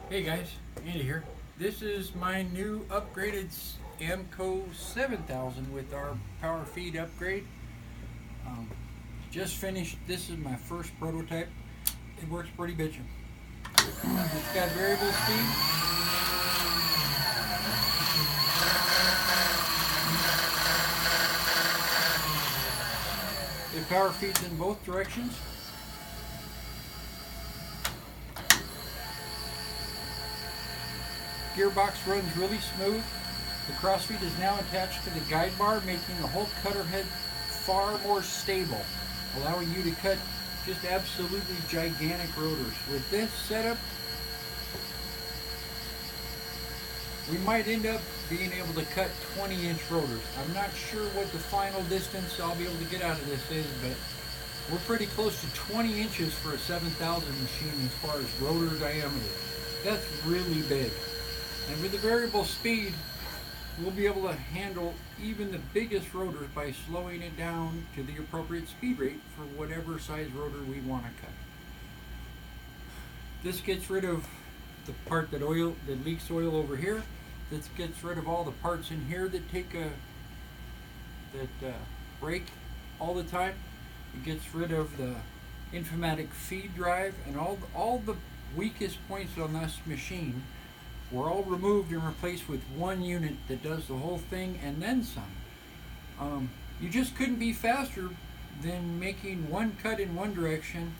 Hey guys, Andy here. This is my new upgraded AMMCO 7000 with our power feed upgrade. Um, just finished. This is my first prototype. It works pretty bitchin'. It's got variable speed. It power feeds in both directions. Gearbox runs really smooth. The crossfeed is now attached to the guide bar, making the whole cutter head far more stable, allowing you to cut just absolutely gigantic rotors. With this setup, we might end up being able to cut 20-inch rotors. I'm not sure what the final distance I'll be able to get out of this is, but we're pretty close to 20 inches for a 7000 machine as far as rotor diameter. That's really big. And with the variable speed, we'll be able to handle even the biggest rotors by slowing it down to the appropriate speed rate for whatever size rotor we want to cut. This gets rid of the part that leaks oil over here. This gets rid of all the parts in here that break all the time. It gets rid of the informatic feed drive, and all the weakest points on this machine were all removed and replaced with one unit that does the whole thing and then some. You just couldn't be faster than making one cut in one direction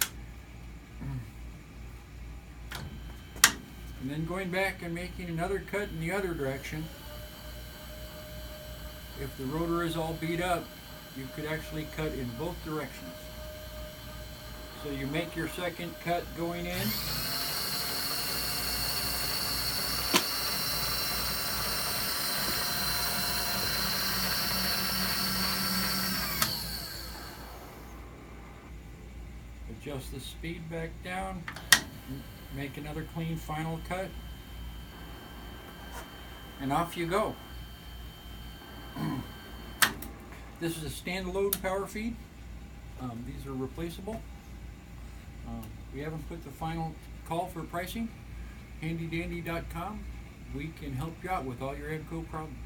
and then going back and making another cut in the other direction. If the rotor is all beat up, you could actually cut in both directions. So you make your second cut going in. Adjust the speed back down, make another clean final cut, and off you go. This is a standalone power feed. These are replaceable. We haven't put the final call for pricing. handydandy.com. We can help you out with all your AMMCO problems.